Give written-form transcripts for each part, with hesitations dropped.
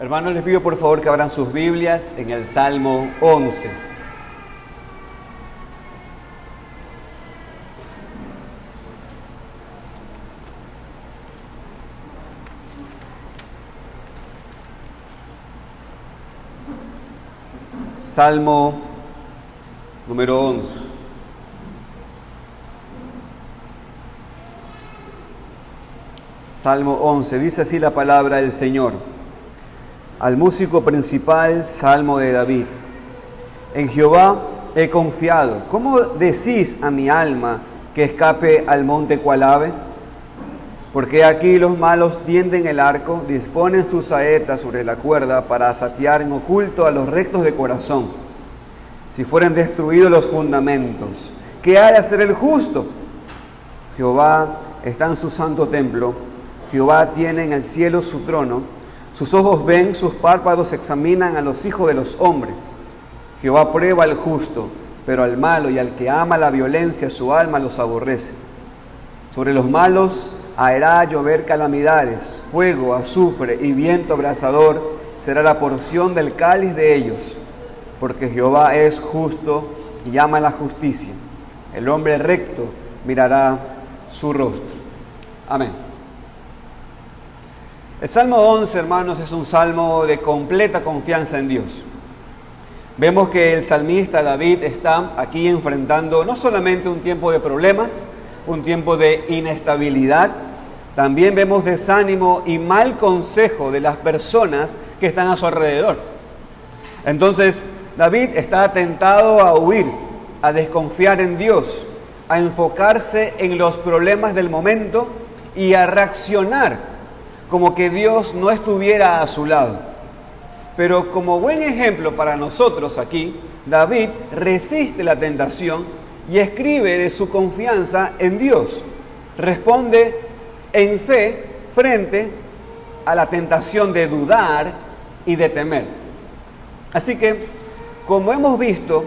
Hermanos, les pido por favor que abran sus Biblias en el Salmo 11. Salmo número 11. Salmo 11, dice así la palabra del Señor. Al músico principal, Salmo de David. En Jehová he confiado. ¿Cómo decís a mi alma que escape al monte cual ave? Porque aquí los malos tienden el arco, disponen sus saetas sobre la cuerda para satear en oculto a los rectos de corazón. Si fueren destruidos los fundamentos, ¿qué ha de hacer el justo? Jehová está en su santo templo, Jehová tiene en el cielo su trono, sus ojos ven, sus párpados examinan a los hijos de los hombres. Jehová prueba al justo, pero al malo y al que ama la violencia su alma los aborrece. Sobre los malos hará llover calamidades, fuego, azufre y viento abrasador será la porción del cáliz de ellos, porque Jehová es justo y ama la justicia. El hombre recto mirará su rostro. Amén. El Salmo 11, hermanos, es un salmo de completa confianza en Dios. Vemos que el salmista David está aquí enfrentando no solamente un tiempo de problemas, un tiempo de inestabilidad, también vemos desánimo y mal consejo de las personas que están a su alrededor. Entonces, David está tentado a huir, a desconfiar en Dios, a enfocarse en los problemas del momento y a reaccionar como que Dios no estuviera a su lado. Pero como buen ejemplo para nosotros aquí, David resiste la tentación y escribe de su confianza en Dios. Responde en fe frente a la tentación de dudar y de temer. Así que, como hemos visto,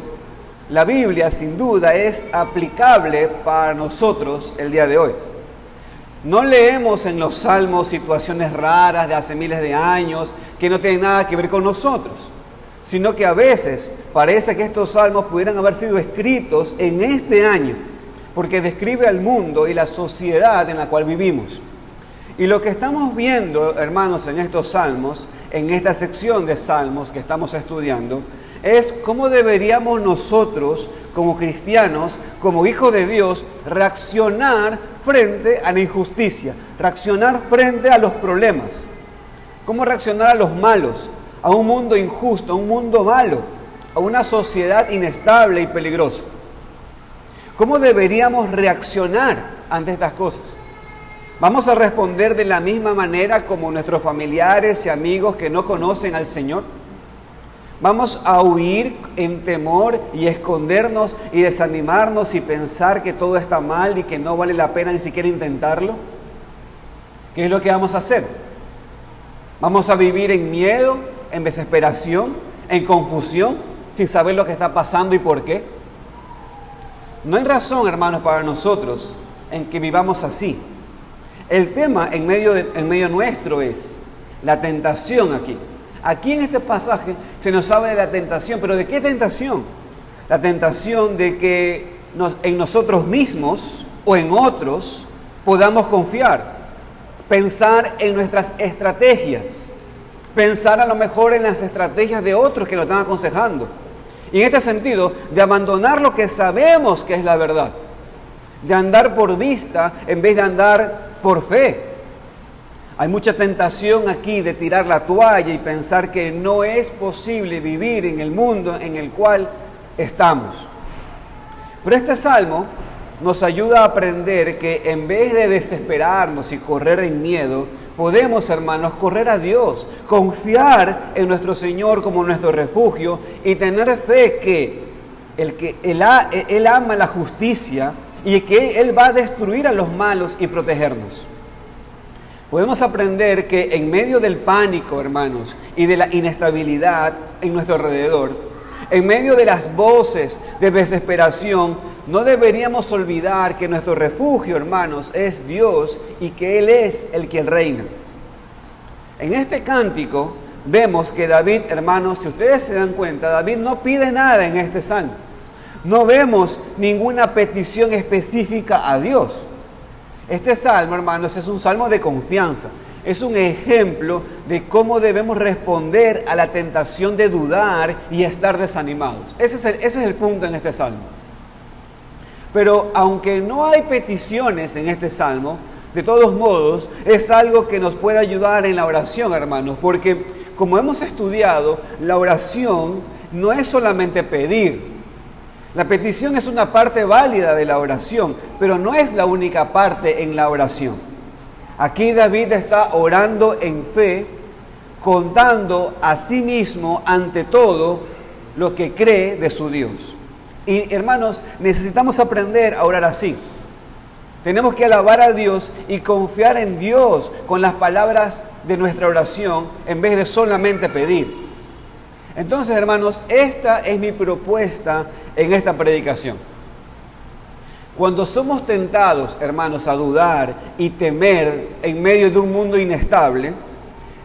la Biblia sin duda es aplicable para nosotros el día de hoy. No leemos en los salmos situaciones raras de hace miles de años que no tienen nada que ver con nosotros, sino que a veces parece que estos salmos pudieran haber sido escritos en este año, porque describe al mundo y la sociedad en la cual vivimos. Y lo que estamos viendo, hermanos, en estos salmos, en esta sección de salmos que estamos estudiando, es cómo deberíamos nosotros, como cristianos, como hijos de Dios, reaccionar frente a la injusticia, reaccionar frente a los problemas. Cómo reaccionar a los malos, a un mundo injusto, a un mundo malo, a una sociedad inestable y peligrosa. ¿Cómo deberíamos reaccionar ante estas cosas? ¿Vamos a responder de la misma manera como nuestros familiares y amigos que no conocen al Señor? ¿Vamos a huir en temor y escondernos y desanimarnos y pensar que todo está mal y que no vale la pena ni siquiera intentarlo? ¿Qué es lo que vamos a hacer? ¿Vamos a vivir en miedo, en desesperación, en confusión, sin saber lo que está pasando y por qué? No hay razón, hermanos, para nosotros en que vivamos así. El tema en medio nuestro es la tentación aquí. Aquí en este pasaje se nos habla de la tentación, pero ¿de qué tentación? La tentación de que en nosotros mismos o en otros podamos confiar, pensar en nuestras estrategias, pensar a lo mejor en las estrategias de otros que nos están aconsejando. Y en este sentido, de abandonar lo que sabemos que es la verdad, de andar por vista en vez de andar por fe. Hay mucha tentación aquí de tirar la toalla y pensar que no es posible vivir en el mundo en el cual estamos. Pero este salmo nos ayuda a aprender que en vez de desesperarnos y correr en miedo, podemos, hermanos, correr a Dios, confiar en nuestro Señor como nuestro refugio y tener fe que Él ama la justicia y que Él va a destruir a los malos y protegernos. Podemos aprender que en medio del pánico, hermanos, y de la inestabilidad en nuestro alrededor, en medio de las voces de desesperación, no deberíamos olvidar que nuestro refugio, hermanos, es Dios y que Él es el que reina. En este cántico vemos que David, hermanos, si ustedes se dan cuenta, David no pide nada en este salmo. No vemos ninguna petición específica a Dios. Este salmo, hermanos, es un salmo de confianza. Es un ejemplo de cómo debemos responder a la tentación de dudar y estar desanimados. Ese es el punto en este salmo. Pero aunque no hay peticiones en este salmo, de todos modos, es algo que nos puede ayudar en la oración, hermanos, porque como hemos estudiado, la oración no es solamente pedir. La petición es una parte válida de la oración, pero no es la única parte en la oración. Aquí David está orando en fe, contando a sí mismo ante todo lo que cree de su Dios. Y hermanos, necesitamos aprender a orar así. Tenemos que alabar a Dios y confiar en Dios con las palabras de nuestra oración en vez de solamente pedir. Entonces, hermanos, esta es mi propuesta en esta predicación. Cuando somos tentados, hermanos, a dudar y temer en medio de un mundo inestable,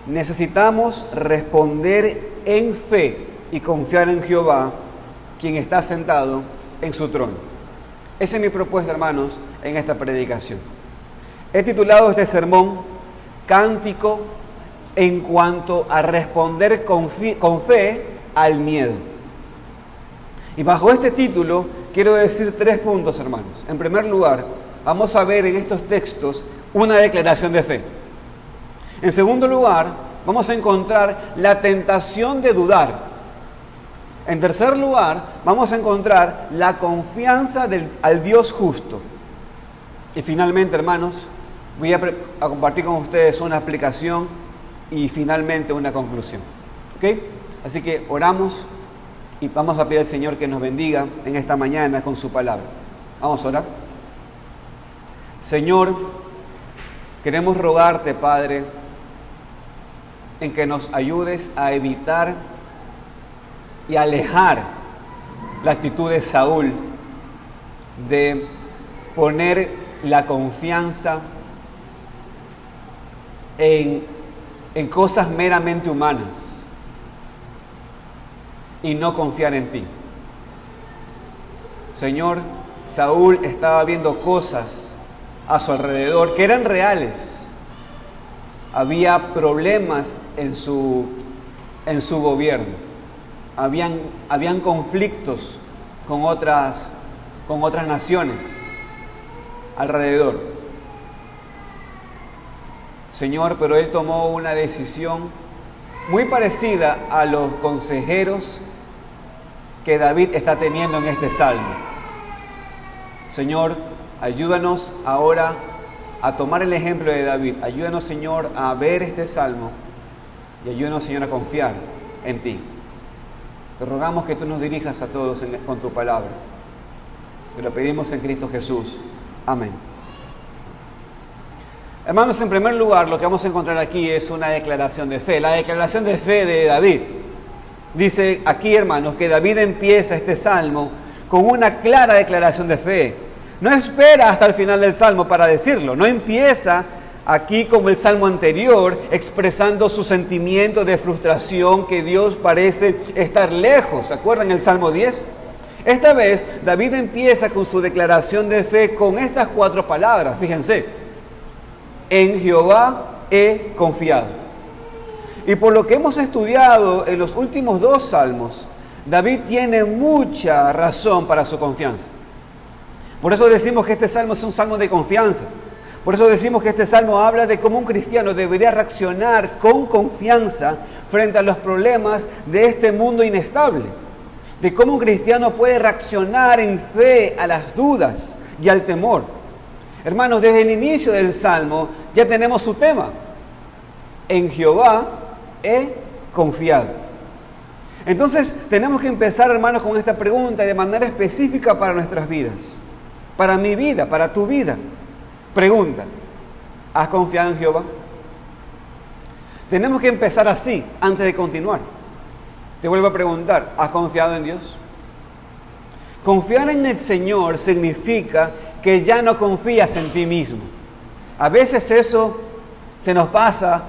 necesitamos responder en fe y confiar en Jehová, quien está sentado en su trono. Esa es mi propuesta, hermanos, en esta predicación. He titulado este sermón Cántico en cuanto a responder con fe al miedo. Y bajo este título quiero decir 3 puntos, hermanos. En primer lugar, vamos a ver en estos textos una declaración de fe. En segundo lugar, vamos a encontrar la tentación de dudar. En tercer lugar, vamos a encontrar la confianza al Dios justo. Y finalmente, hermanos, voy a compartir con ustedes una aplicación y finalmente una conclusión. ¿Ok? Así que oramos y vamos a pedir al Señor que nos bendiga en esta mañana con su palabra. Vamos a orar. Señor, queremos rogarte, Padre, en que nos ayudes a evitar y alejar la actitud de Saúl de poner la confianza en cosas meramente humanas y no confiar en ti. Señor, Saúl estaba viendo cosas a su alrededor que eran reales. Había problemas en su gobierno. Habían conflictos con otras naciones alrededor. Señor, pero él tomó una decisión muy parecida a los consejeros que David está teniendo en este salmo. Señor, ayúdanos ahora a tomar el ejemplo de David. Ayúdanos, Señor, a ver este salmo y ayúdanos, Señor, a confiar en ti. Te rogamos que tú nos dirijas a todos con tu palabra. Te lo pedimos en Cristo Jesús. Amén. Hermanos, en primer lugar, lo que vamos a encontrar aquí es una declaración de fe. La declaración de fe de David. Dice aquí, hermanos, que David empieza este salmo con una clara declaración de fe. No espera hasta el final del salmo para decirlo. No empieza aquí como el salmo anterior, expresando su sentimiento de frustración, que Dios parece estar lejos. ¿Se acuerdan el Salmo 10? Esta vez David empieza con su declaración de fe con estas 4 palabras. Fíjense, en Jehová he confiado. Y por lo que hemos estudiado en los últimos 2 salmos, David tiene mucha razón para su confianza. Por eso decimos que este salmo es un salmo de confianza. Por eso decimos que este salmo habla de cómo un cristiano debería reaccionar con confianza frente a los problemas de este mundo inestable. De cómo un cristiano puede reaccionar en fe a las dudas y al temor. Hermanos, desde el inicio del salmo ya tenemos su tema. En Jehová he confiado. Entonces tenemos que empezar, hermanos, con esta pregunta de manera específica para nuestras vidas. Para mi vida, para tu vida. Pregunta, ¿has confiado en Jehová? Tenemos que empezar así, antes de continuar. Te vuelvo a preguntar, ¿has confiado en Dios? Confiar en el Señor significa que ya no confías en ti mismo. A veces eso se nos pasa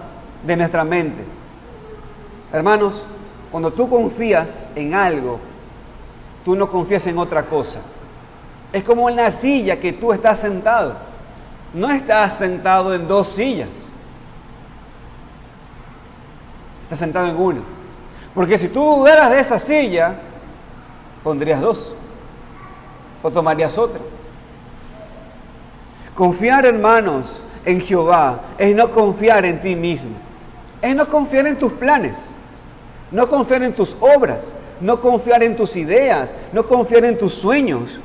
de nuestra mente. Hermanos, cuando tú confías en algo, tú no confías en otra cosa. Es como en la silla que tú estás sentado. No estás sentado en dos sillas. Estás sentado en una. Porque si tú dudaras de esa silla, pondrías dos. O tomarías otra. Confiar, hermanos, en Jehová es no confiar en ti mismo. Es no confiar en tus planes. No confiar en tus obras. No confiar en tus ideas. No confiar en tus sueños.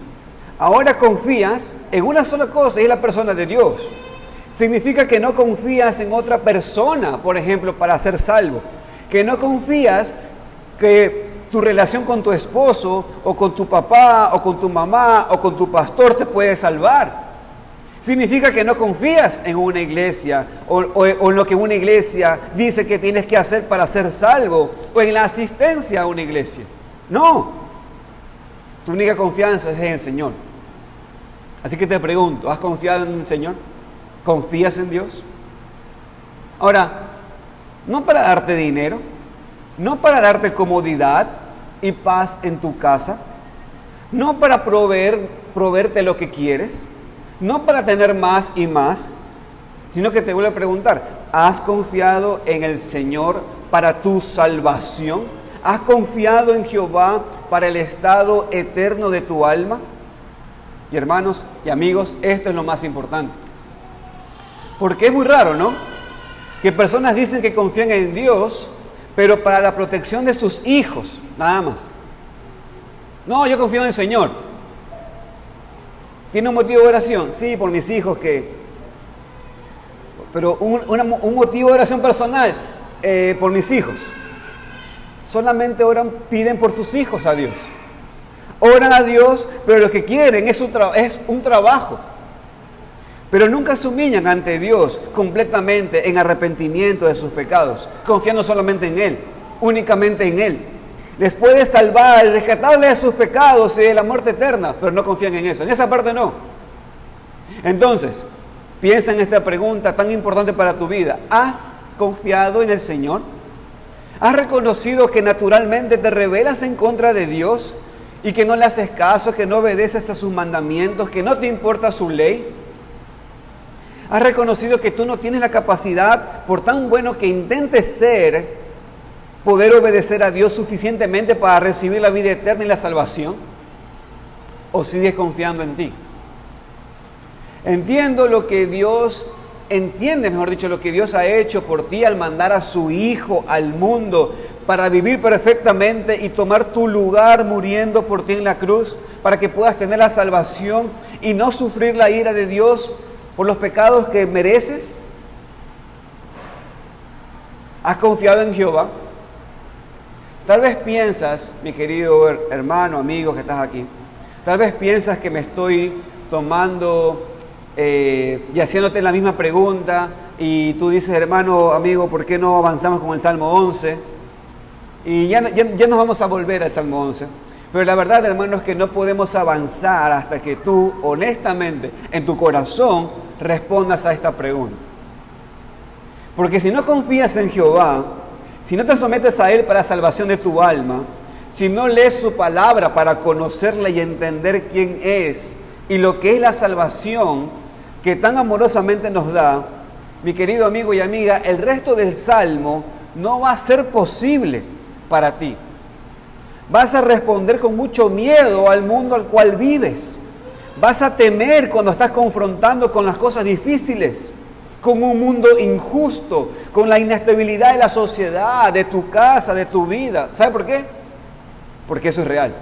Ahora confías en una sola cosa y es la persona de Dios. Significa que no confías en otra persona, por ejemplo, para ser salvo. Que no confías que tu relación con tu esposo, o con tu papá, o con tu mamá, o con tu pastor te puede salvar. Significa que no confías en una iglesia, o en lo que una iglesia dice que tienes que hacer para ser salvo, o en la asistencia a una iglesia. No. Tu única confianza es en el Señor. Así que te pregunto, ¿has confiado en el Señor? ¿Confías en Dios? Ahora, no para darte dinero, no para darte comodidad y paz en tu casa, no para proveerte lo que quieres, no para tener más y más, sino que te vuelvo a preguntar, ¿has confiado en el Señor para tu salvación? ¿Has confiado en Jehová para el estado eterno de tu alma? Y hermanos y amigos, esto es lo más importante. Porque es muy raro, ¿no? Que personas dicen que confían en Dios, pero para la protección de sus hijos, nada más. No, yo confío en el Señor. ¿Tiene un motivo de oración? Sí, por mis hijos que... Pero un motivo de oración personal, por mis hijos. Solamente oran, piden por sus hijos a Dios. Oran a Dios, pero lo que quieren es un trabajo. Pero nunca se humillan ante Dios completamente en arrepentimiento de sus pecados, confiando solamente en Él, únicamente en Él. Les puede salvar, rescatarles de sus pecados y de la muerte eterna, pero no confían en eso. En esa parte no. Entonces, piensa en esta pregunta tan importante para tu vida. ¿Has confiado en el Señor? ¿Has reconocido que naturalmente te rebelas en contra de Dios y que no le haces caso, que no obedeces a sus mandamientos, que no te importa su ley? ¿Has reconocido que tú no tienes la capacidad, por tan bueno que intentes ser, poder obedecer a Dios suficientemente para recibir la vida eterna y la salvación? ¿O sigues confiando en ti? Entiende, mejor dicho, lo que Dios ha hecho por ti al mandar a su Hijo al mundo para vivir perfectamente y tomar tu lugar muriendo por ti en la cruz, para que puedas tener la salvación y no sufrir la ira de Dios por los pecados que mereces. ¿Has confiado en Jehová? Tal vez piensas, mi querido hermano, amigo que estás aquí, tal vez piensas que me estoy tomando y haciéndote la misma pregunta, y tú dices, hermano, amigo, ¿por qué no avanzamos con el Salmo 11? Y ya nos vamos a volver al Salmo 11. Pero la verdad, hermano, es que no podemos avanzar hasta que tú, honestamente, en tu corazón, respondas a esta pregunta. Porque si no confías en Jehová, si no te sometes a Él para la salvación de tu alma, si no lees su palabra para conocerla y entender quién es y lo que es la salvación que tan amorosamente nos da, mi querido amigo y amiga, el resto del Salmo no va a ser posible para ti. Vas a responder con mucho miedo al mundo al cual vives. Vas a temer cuando estás confrontando con las cosas difíciles, con un mundo injusto, con la inestabilidad de la sociedad, de tu casa, de tu vida. ¿Sabe por qué? Porque eso es real.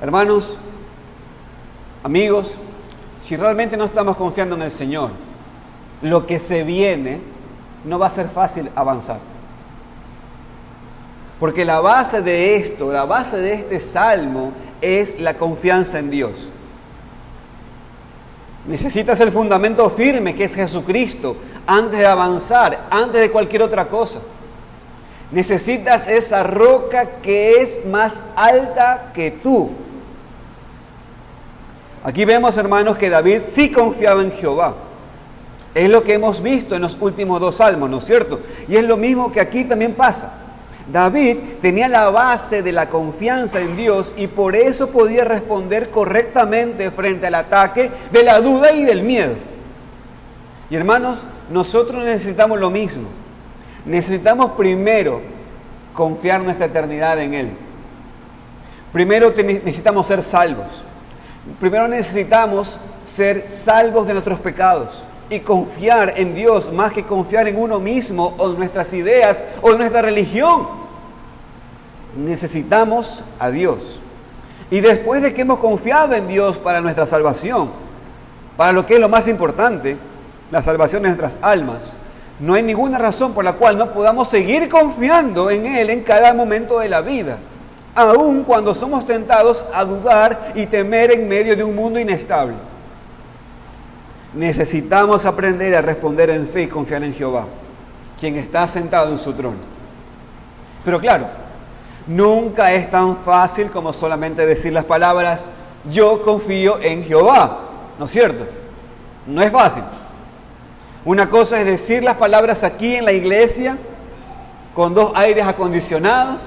Hermanos, amigos, si realmente no estamos confiando en el Señor, lo que se viene no va a ser fácil avanzar. Porque la base de esto, la base de este salmo es la confianza en Dios. Necesitas el fundamento firme que es Jesucristo antes de avanzar, antes de cualquier otra cosa. Necesitas esa roca que es más alta que tú. Aquí vemos, hermanos, que David sí confiaba en Jehová. Es lo que hemos visto en los últimos 2 salmos, ¿no es cierto? Y es lo mismo que aquí también pasa. David tenía la base de la confianza en Dios y por eso podía responder correctamente frente al ataque de la duda y del miedo. Y hermanos, nosotros necesitamos lo mismo. Necesitamos primero confiar nuestra eternidad en Él. Primero necesitamos ser salvos. Primero necesitamos ser salvos de nuestros pecados y confiar en Dios más que confiar en uno mismo o en nuestras ideas o en nuestra religión. Necesitamos a Dios. Y después de que hemos confiado en Dios para nuestra salvación, para lo que es lo más importante, la salvación de nuestras almas, no hay ninguna razón por la cual no podamos seguir confiando en Él en cada momento de la vida, aun cuando somos tentados a dudar y temer en medio de un mundo inestable. Necesitamos aprender a responder en fe y confiar en Jehová, quien está sentado en su trono. Pero claro, nunca es tan fácil como solamente decir las palabras, yo confío en Jehová, ¿no es cierto? No es fácil. Una cosa es decir las palabras aquí en la iglesia, con 2 aires acondicionados.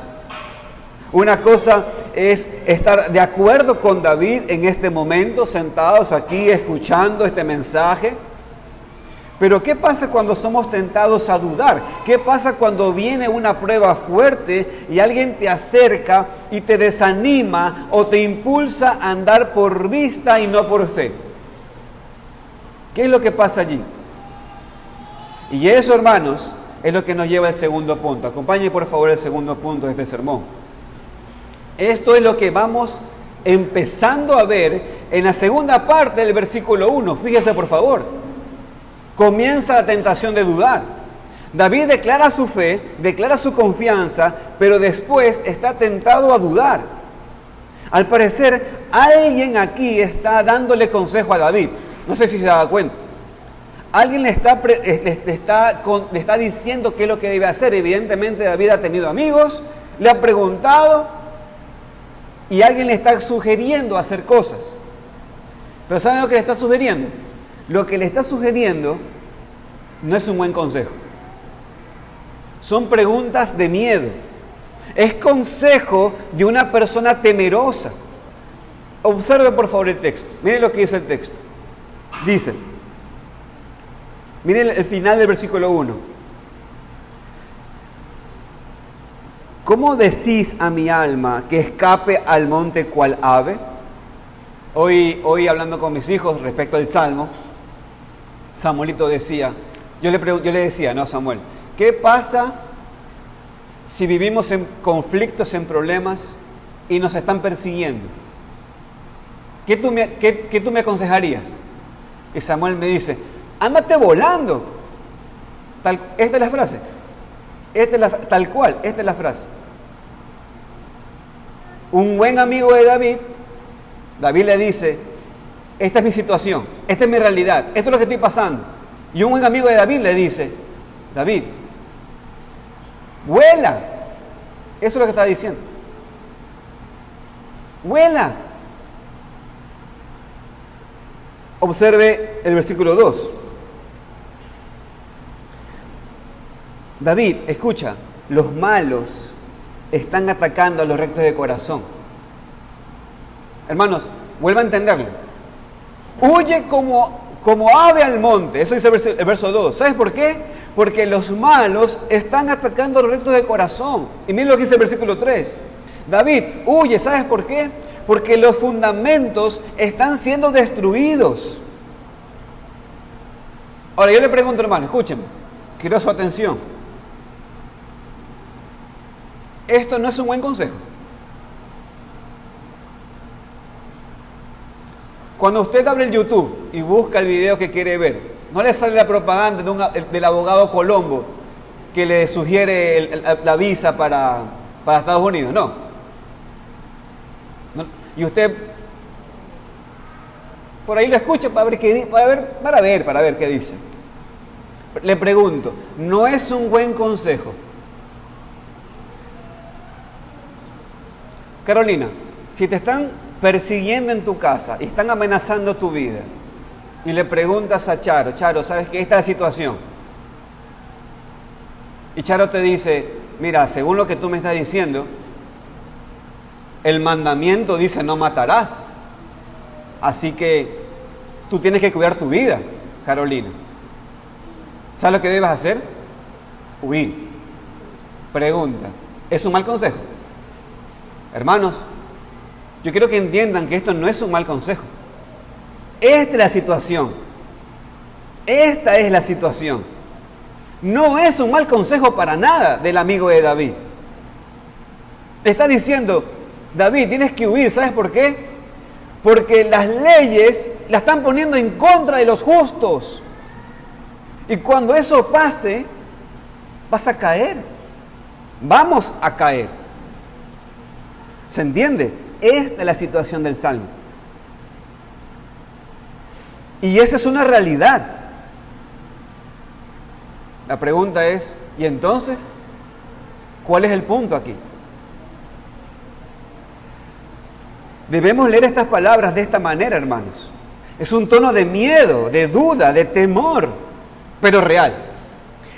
Una cosa es estar de acuerdo con David en este momento, sentados aquí escuchando este mensaje. Pero ¿qué pasa cuando somos tentados a dudar? ¿Qué pasa cuando viene una prueba fuerte y alguien te acerca y te desanima o te impulsa a andar por vista y no por fe? ¿Qué es lo que pasa allí? Y eso, hermanos, es lo que nos lleva al segundo punto. Acompáñenme por favor el segundo punto de este sermón. Esto es lo que vamos empezando a ver en la segunda parte del versículo 1. Fíjese por favor. Comienza la tentación de dudar. David declara su fe, declara su confianza, pero después está tentado a dudar. Al parecer, alguien aquí está dándole consejo a David. No sé si se da cuenta. Alguien le está diciendo qué es lo que debe hacer. Evidentemente David ha tenido amigos, le ha preguntado y alguien le está sugiriendo hacer cosas. Pero ¿saben lo que le está sugiriendo? Lo que le está sugiriendo no es un buen consejo. Son preguntas de miedo. Es consejo de una persona temerosa. Observe por favor el texto. Miren lo que dice el texto. Dice, miren el final del versículo 1. ¿Cómo decís a mi alma que escape al monte cual ave? Hoy hablando con mis hijos respecto al Salmo, Samuelito decía, yo le decía, no Samuel, ¿qué pasa si vivimos en conflictos, en problemas y nos están persiguiendo? ¿Qué tú me aconsejarías? Y Samuel me dice, ándate volando. Esta es la frase. Tal cual, esta es la frase. Un buen amigo de David le dice, esta es mi situación, esta es mi realidad, esto es lo que estoy pasando. Y un buen amigo de David le dice, David, vuela. Eso es lo que está diciendo. Vuela. Observe el versículo 2. David, escucha, los malos están atacando a los rectos de corazón. Hermanos, vuelva a entenderlo. Huye como ave al monte. Eso dice el verso 2. ¿Sabes por qué? Porque los malos están atacando a los rectos de corazón. Y miren lo que dice el versículo 3. David, huye. ¿Sabes por qué? Porque los fundamentos están siendo destruidos. Ahora yo le pregunto, hermano, escúchenme. Quiero su atención. Esto no es un buen consejo. Cuando usted abre el YouTube y busca el video que quiere ver, no le sale la propaganda del abogado Colombo que le sugiere la visa para Estados Unidos, no. Y usted por ahí lo escucha para ver qué dice. Le pregunto, ¿no es un buen consejo? Carolina, si te están persiguiendo en tu casa y están amenazando tu vida, y le preguntas a Charo, Charo, ¿sabes qué? Esta es la situación. Y Charo te dice, mira, según lo que tú me estás diciendo, el mandamiento dice no matarás. Así que tú tienes que cuidar tu vida, Carolina. ¿Sabes lo que debes hacer? Huir. Pregunta, ¿es un mal consejo? Hermanos, yo quiero que entiendan que esto no es un mal consejo. Esta es la situación. Esta es la situación. No es un mal consejo para nada del amigo de David. Le está diciendo, David, tienes que huir. ¿Sabes por qué? Porque las leyes la están poniendo en contra de los justos. Y cuando eso pase, vas a caer. Vamos a caer. ¿Se entiende? Esta es la situación del Salmo. Y esa es una realidad. La pregunta es, ¿y entonces cuál es el punto aquí? Debemos leer estas palabras de esta manera, hermanos. Es un tono de miedo, de duda, de temor, pero real.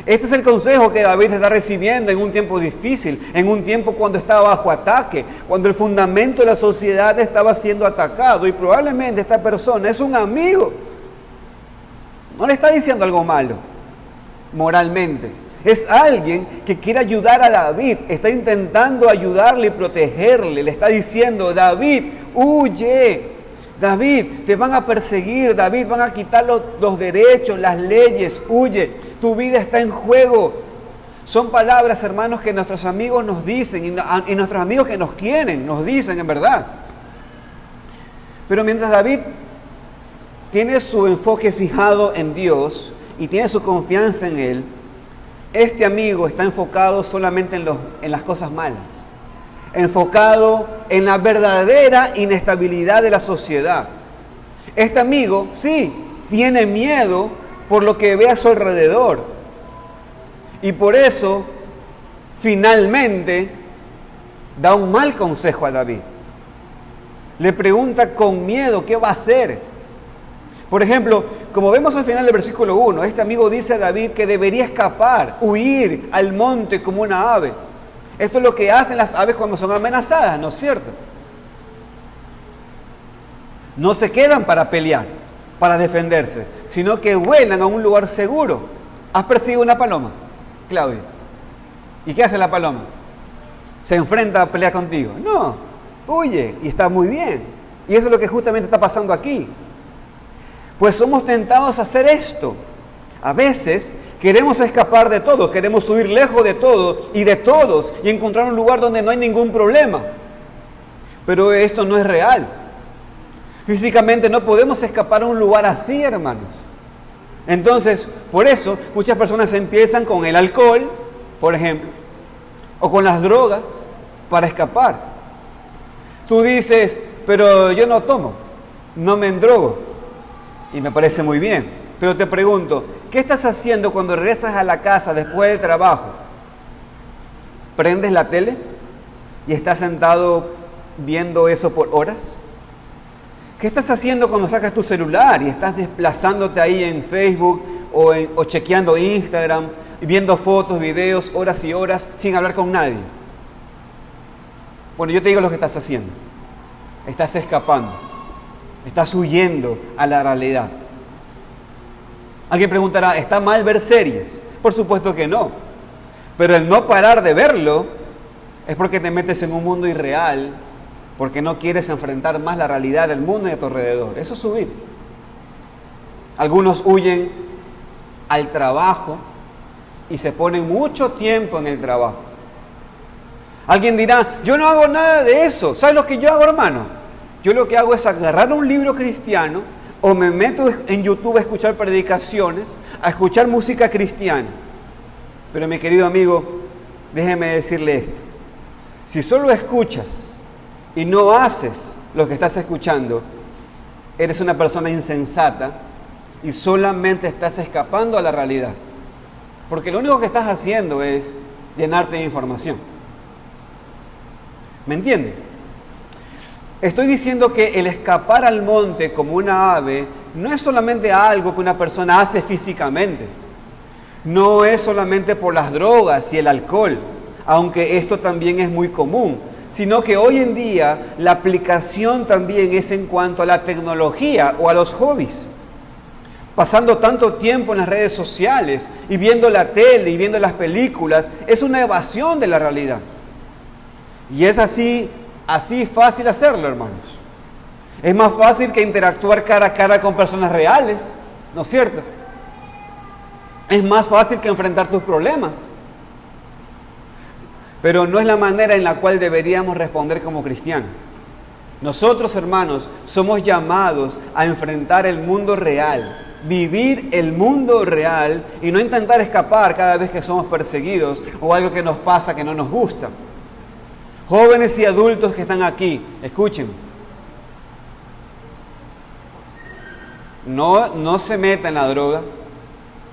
Este es el consejo que David está recibiendo en un tiempo difícil, en un tiempo cuando estaba bajo ataque, cuando el fundamento de la sociedad estaba siendo atacado y probablemente esta persona es un amigo. No le está diciendo algo malo, moralmente. Es alguien que quiere ayudar a David, está intentando ayudarle y protegerle. Le está diciendo, David, huye. David, te van a perseguir. David, van a quitar los derechos, las leyes. Huye, tu vida está en juego. Son palabras, hermanos, que nuestros amigos nos dicen y nuestros amigos que nos quieren nos dicen en verdad. Pero mientras David tiene su enfoque fijado en Dios y tiene su confianza en Él, este amigo está enfocado solamente en las cosas malas, enfocado en la verdadera inestabilidad de la sociedad. Este amigo, sí, tiene miedo por lo que ve a su alrededor. Y por eso, finalmente, da un mal consejo a David. Le pregunta con miedo qué va a hacer. Por ejemplo, como vemos al final del versículo 1, este amigo dice a David que debería escapar, huir al monte como una ave. Esto es lo que hacen las aves cuando son amenazadas, ¿no es cierto? No se quedan para pelear, para defenderse, sino que vuelan a un lugar seguro. ¿Has perseguido una paloma, Claudia? ¿Y qué hace la paloma? ¿Se enfrenta a pelear contigo? No, huye y está muy bien. Y eso es lo que justamente está pasando aquí. Pues somos tentados a hacer esto. A veces queremos escapar de todo, queremos huir lejos de todo y de todos y encontrar un lugar donde no hay ningún problema. Pero esto no es real. Físicamente no podemos escapar a un lugar así, hermanos. Entonces, por eso muchas personas empiezan con el alcohol, por ejemplo, o con las drogas para escapar. Tú dices, pero yo no tomo, no me endrogo. Y me parece muy bien. Pero te pregunto, ¿qué estás haciendo cuando regresas a la casa después del trabajo? ¿Prendes la tele y estás sentado viendo eso por horas? ¿Qué estás haciendo cuando sacas tu celular y estás desplazándote ahí en Facebook o chequeando Instagram, viendo fotos, videos, horas y horas sin hablar con nadie? Bueno, yo te digo lo que estás haciendo. Estás escapando. Estás huyendo a la realidad. Alguien preguntará, ¿está mal ver series? Por supuesto que no. Pero el no parar de verlo es porque te metes en un mundo irreal, porque no quieres enfrentar más la realidad del mundo y a tu alrededor. Eso es huir. Algunos huyen al trabajo y se ponen mucho tiempo en el trabajo. Alguien dirá, yo no hago nada de eso. ¿Sabes lo que yo hago, hermano? Yo lo que hago es agarrar un libro cristiano o me meto en YouTube a escuchar predicaciones, a escuchar música cristiana. Pero mi querido amigo, déjeme decirle esto. Si solo escuchas y no haces lo que estás escuchando, eres una persona insensata y solamente estás escapando a la realidad. Porque lo único que estás haciendo es llenarte de información. ¿Me entiendes? Estoy diciendo que el escapar al monte como una ave no es solamente algo que una persona hace físicamente. No es solamente por las drogas y el alcohol, aunque esto también es muy común, sino que hoy en día la aplicación también es en cuanto a la tecnología o a los hobbies. Pasando tanto tiempo en las redes sociales y viendo la tele y viendo las películas, es una evasión de la realidad. Y es así fácil hacerlo, hermanos. Es más fácil que interactuar cara a cara con personas reales, ¿no es cierto? Es más fácil que enfrentar tus problemas. Pero no es la manera en la cual deberíamos responder como cristianos. Nosotros, hermanos, somos llamados a enfrentar el mundo real, vivir el mundo real y no intentar escapar cada vez que somos perseguidos o algo que nos pasa que no nos gusta. Jóvenes y adultos que están aquí, escuchen. No se meta en la droga,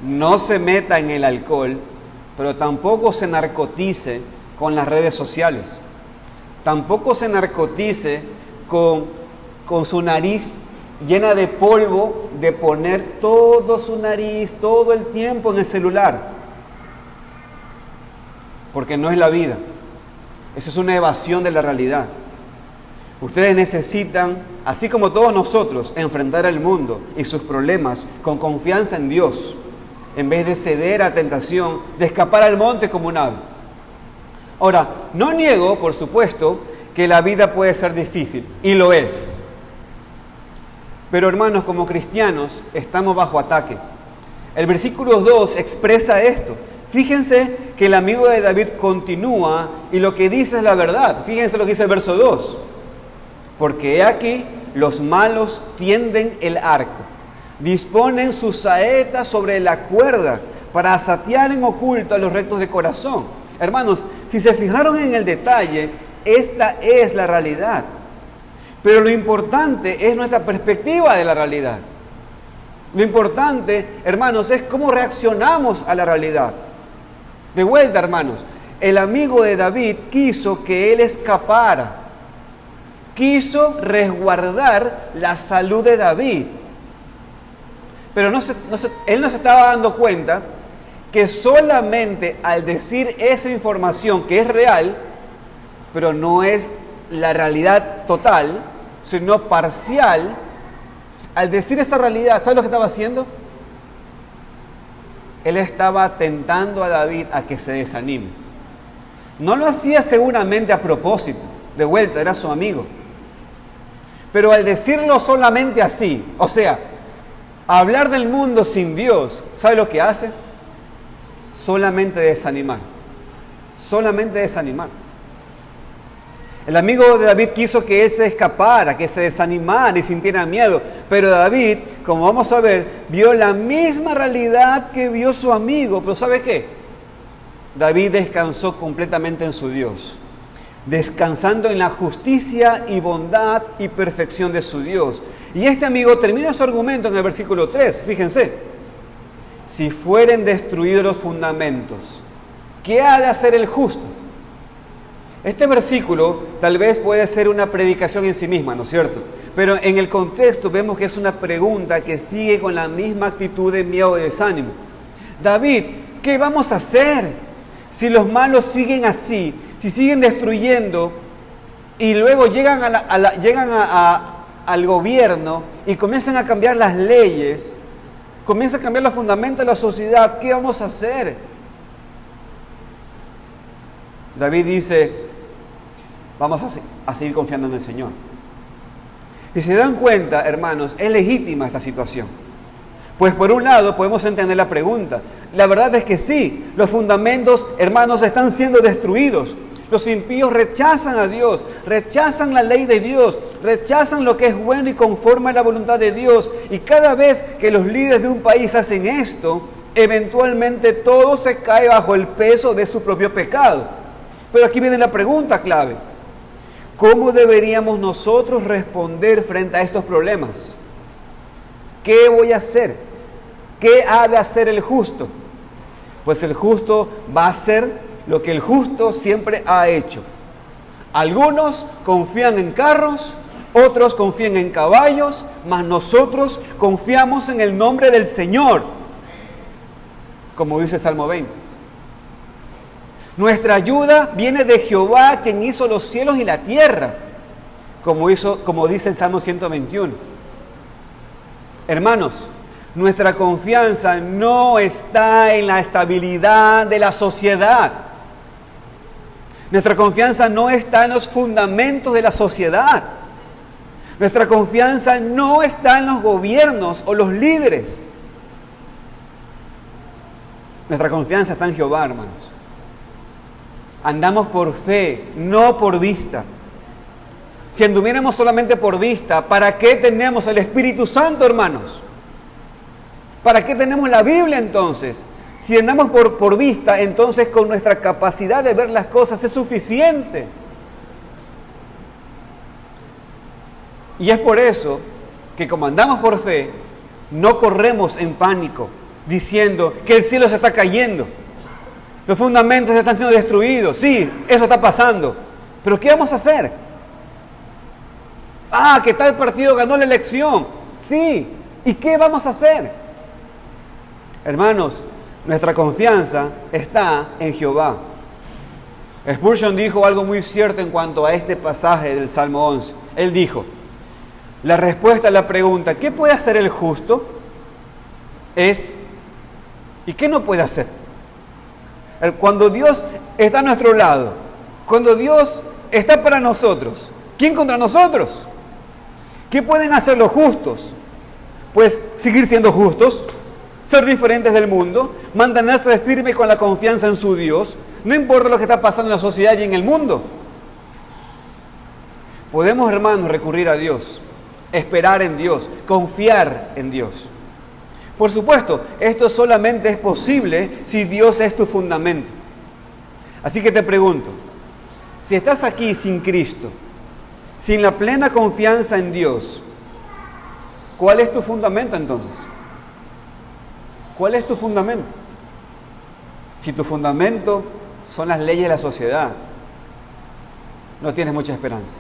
no se meta en el alcohol, pero tampoco se narcotice con las redes sociales. Tampoco se narcotice con su nariz llena de polvo, de poner toda su nariz todo el tiempo en el celular. Porque no es la vida. Eso es una evasión de la realidad. Ustedes necesitan, así como todos nosotros, enfrentar el mundo y sus problemas con confianza en Dios, en vez de ceder a tentación, de escapar al monte como un ave. Ahora, no niego, por supuesto, que la vida puede ser difícil, y lo es. Pero hermanos, como cristianos, estamos bajo ataque. El versículo 2 expresa esto. Fíjense que el amigo de David continúa y lo que dice es la verdad. Fíjense lo que dice el verso 2. Porque he aquí, los malos tienden el arco, disponen sus saetas sobre la cuerda para asatear en oculto a los rectos de corazón. Hermanos, si se fijaron en el detalle, esta es la realidad. Pero lo importante es nuestra perspectiva de la realidad. Lo importante, hermanos, es cómo reaccionamos a la realidad. De vuelta, hermanos, el amigo de David quiso que él escapara. Quiso resguardar la salud de David. Pero él no se estaba dando cuenta que solamente al decir esa información que es real, pero no es la realidad total, sino parcial, al decir esa realidad, ¿sabes lo que estaba haciendo? Él estaba tentando a David a que se desanime. No lo hacía seguramente a propósito, de vuelta, era su amigo. Pero al decirlo solamente así, o sea, hablar del mundo sin Dios, ¿sabe lo que hace? Solamente desanimar. Solamente desanimar. El amigo de David quiso que él se escapara, que se desanimara y sintiera miedo. Pero David, como vamos a ver, vio la misma realidad que vio su amigo. Pero ¿sabe qué? David descansó completamente en su Dios, descansando en la justicia y bondad y perfección de su Dios. Y este amigo termina su argumento en el versículo 3. Fíjense. Si fueren destruidos los fundamentos, ¿qué ha de hacer el justo? Este versículo tal vez puede ser una predicación en sí misma, ¿no es cierto? Pero en el contexto vemos que es una pregunta que sigue con la misma actitud de miedo y desánimo. David, ¿qué vamos a hacer si los malos siguen así? Si siguen destruyendo y luego llegan al gobierno y comienzan a cambiar las leyes, comienzan a cambiar los fundamentos de la sociedad, ¿qué vamos a hacer? David dice, vamos a seguir confiando en el Señor. Si se dan cuenta, hermanos, es legítima esta situación. Pues por un lado podemos entender la pregunta. La verdad es que sí, los fundamentos, hermanos, están siendo destruidos. Los impíos rechazan a Dios, rechazan la ley de Dios, rechazan lo que es bueno y conforme a la voluntad de Dios. Y cada vez que los líderes de un país hacen esto, eventualmente todo se cae bajo el peso de su propio pecado. Pero aquí viene la pregunta clave. ¿Cómo deberíamos nosotros responder frente a estos problemas? ¿Qué voy a hacer? ¿Qué ha de hacer el justo? Pues el justo va a hacer lo que el justo siempre ha hecho. Algunos confían en carros, Otros confían en caballos, mas nosotros confiamos en el nombre del Señor, como dice el Salmo 20. Nuestra ayuda viene de Jehová, quien hizo los cielos y la tierra, como dice el Salmo 121. Hermanos, nuestra confianza no está en la estabilidad de la sociedad. Nuestra confianza no está en los fundamentos de la sociedad. Nuestra confianza no está en los gobiernos o los líderes. Nuestra confianza está en Jehová, hermanos. Andamos por fe, no por vista. Si anduviéramos solamente por vista, ¿para qué tenemos el Espíritu Santo, hermanos? ¿Para qué tenemos la Biblia entonces? Si andamos por vista, entonces con nuestra capacidad de ver las cosas es suficiente. Y es por eso que como andamos por fe, no corremos en pánico, diciendo que el cielo se está cayendo, los fundamentos están siendo destruidos. Sí, eso está pasando, pero ¿qué vamos a hacer? Que tal partido ganó la elección. Sí, ¿y qué vamos a hacer? Hermanos, nuestra confianza está en Jehová. Spurgeon dijo algo muy cierto en cuanto a este pasaje del Salmo 11. Él dijo, la respuesta a la pregunta, ¿qué puede hacer el justo? Es, ¿y qué no puede hacer? Cuando Dios está a nuestro lado, cuando Dios está para nosotros, ¿quién contra nosotros? ¿Qué pueden hacer los justos? Pues seguir siendo justos, ser diferentes del mundo, mantenerse firmes con la confianza en su Dios, no importa lo que está pasando en la sociedad y en el mundo. Podemos, hermanos, recurrir a Dios, esperar en Dios, confiar en Dios. Por supuesto, esto solamente es posible si Dios es tu fundamento. Así que te pregunto, si estás aquí sin Cristo, sin la plena confianza en Dios, ¿cuál es tu fundamento entonces? ¿Cuál es tu fundamento? Si tu fundamento son las leyes de la sociedad, no tienes mucha esperanza.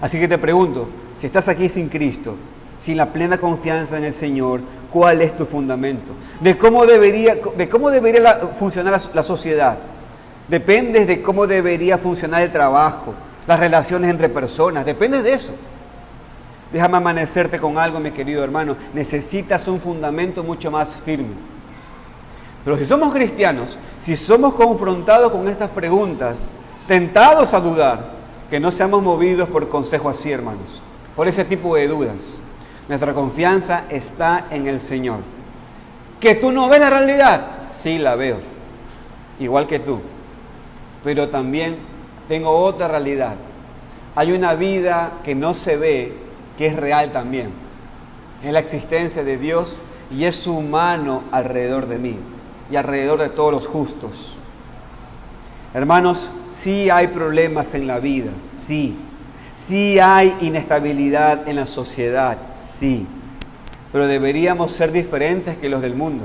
Así que te pregunto, si estás aquí sin Cristo, sin la plena confianza en el Señor, ¿cuál es tu fundamento? ¿De cómo debería funcionar la sociedad? Depende de cómo debería funcionar el trabajo, las relaciones entre personas, depende de eso. Déjame amanecerte con algo, mi querido hermano. Necesitas un fundamento mucho más firme. Pero si somos cristianos, si somos confrontados con estas preguntas, tentados a dudar, que no seamos movidos por consejo así, hermanos, por ese tipo de dudas. Nuestra confianza está en el Señor. ¿Que tú no ves la realidad? Sí la veo, igual que tú. Pero también tengo otra realidad. Hay una vida que no se ve, que es real también. Es la existencia de Dios y es su mano alrededor de mí y alrededor de todos los justos. Hermanos, sí hay problemas en la vida, sí. Sí hay inestabilidad en la sociedad, sí. Pero deberíamos ser diferentes que los del mundo.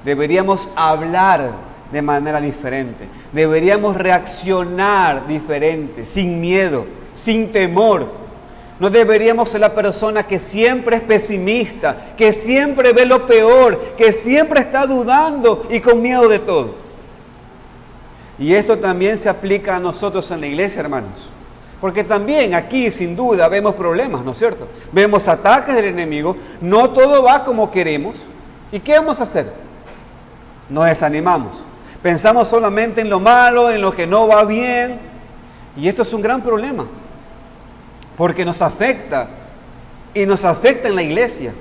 Deberíamos hablar de manera diferente. Deberíamos reaccionar diferente, sin miedo, sin temor. No deberíamos ser la persona que siempre es pesimista, que siempre ve lo peor, que siempre está dudando y con miedo de todo. Y esto también se aplica a nosotros en la iglesia, hermanos. Porque también aquí, sin duda, vemos problemas, ¿no es cierto? Vemos ataques del enemigo, no todo va como queremos. ¿Y qué vamos a hacer? Nos desanimamos. Pensamos solamente en lo malo, en lo que no va bien. Y esto es un gran problema. Porque nos afecta. Y nos afecta en la iglesia.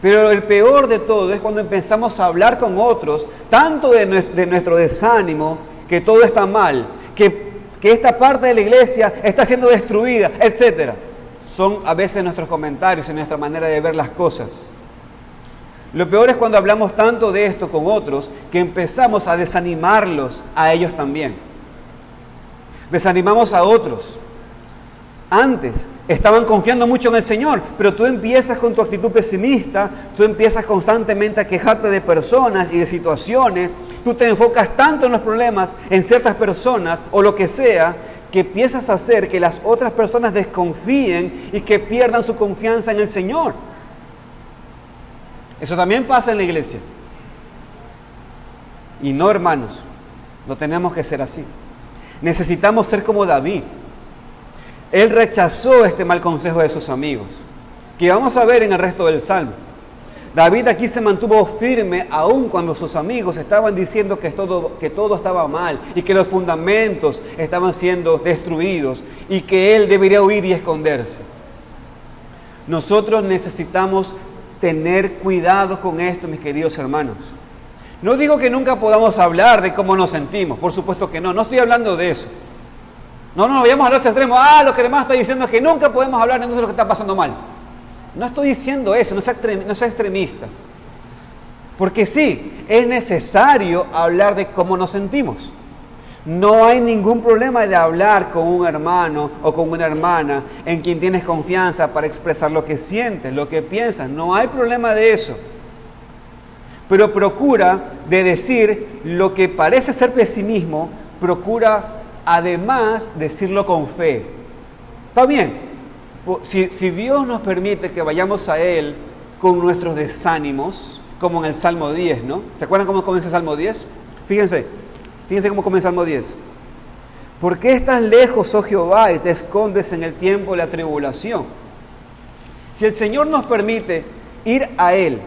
Pero el peor de todo es cuando empezamos a hablar con otros, tanto de nuestro desánimo, que todo está mal, que esta parte de la iglesia está siendo destruida, etc. Son a veces nuestros comentarios y nuestra manera de ver las cosas. Lo peor es cuando hablamos tanto de esto con otros, que empezamos a desanimarlos a ellos también. Desanimamos a otros. Antes estaban confiando mucho en el Señor, pero tú empiezas con tu actitud pesimista, tú empiezas constantemente a quejarte de personas y de situaciones, tú te enfocas tanto en los problemas, en ciertas personas o lo que sea, que empiezas a hacer que las otras personas desconfíen y que pierdan su confianza en el Señor. Eso también pasa en la iglesia. Y no, hermanos, no tenemos que ser así. Necesitamos ser como David. Él rechazó este mal consejo de sus amigos, que vamos a ver en el resto del Salmo. David aquí se mantuvo firme aun cuando sus amigos estaban diciendo que todo estaba mal y que los fundamentos estaban siendo destruidos y que él debería huir y esconderse. Nosotros necesitamos tener cuidado con esto, mis queridos hermanos. No digo que nunca podamos hablar de cómo nos sentimos, por supuesto que no estoy hablando de eso. No nos vayamos al otro extremo, lo que el hermano está diciendo es que nunca podemos hablar de lo que está pasando mal. No estoy diciendo eso, no sea extremista. Porque sí, es necesario hablar de cómo nos sentimos. No hay ningún problema de hablar con un hermano o con una hermana en quien tienes confianza para expresar lo que sientes, lo que piensas. No hay problema de eso. Pero procura de decir lo que parece ser pesimismo, procura además decirlo con fe. ¿Está bien? Si Dios nos permite que vayamos a Él con nuestros desánimos, como en el Salmo 10, ¿no? ¿Se acuerdan cómo comienza el Salmo 10? Fíjense cómo comienza el Salmo 10. ¿Por qué estás lejos, oh Jehová, y te escondes en el tiempo de la tribulación? Si el Señor nos permite ir a Él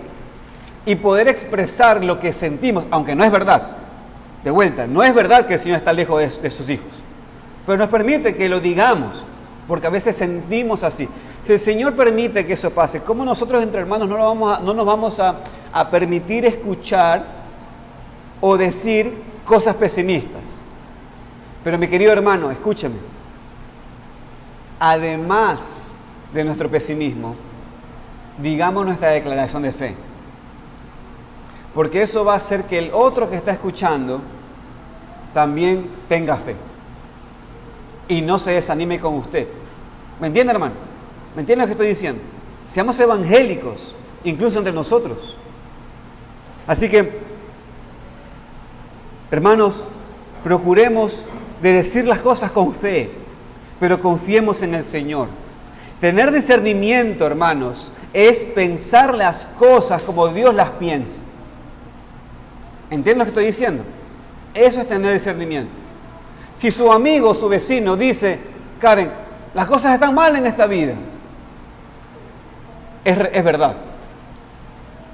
y poder expresar lo que sentimos, aunque no es verdad, de vuelta, no es verdad que el Señor está lejos de sus hijos, pero nos permite que lo digamos, porque a veces sentimos así. Si el Señor permite que eso pase, ¿cómo nosotros entre hermanos no nos vamos a permitir escuchar o decir cosas pesimistas? Pero mi querido hermano, escúcheme. Además de nuestro pesimismo, digamos nuestra declaración de fe. Porque eso va a hacer que el otro que está escuchando también tenga fe. Y no se desanime con usted. ¿Me entiende, hermano? ¿Me entiende lo que estoy diciendo? Seamos evangélicos, incluso entre nosotros. Así que, hermanos, procuremos de decir las cosas con fe, pero confiemos en el Señor. Tener discernimiento, hermanos, es pensar las cosas como Dios las piensa. ¿Entienden lo que estoy diciendo? Eso es tener discernimiento. Si su amigo, su vecino dice, Karen, las cosas están mal en esta vida, es verdad.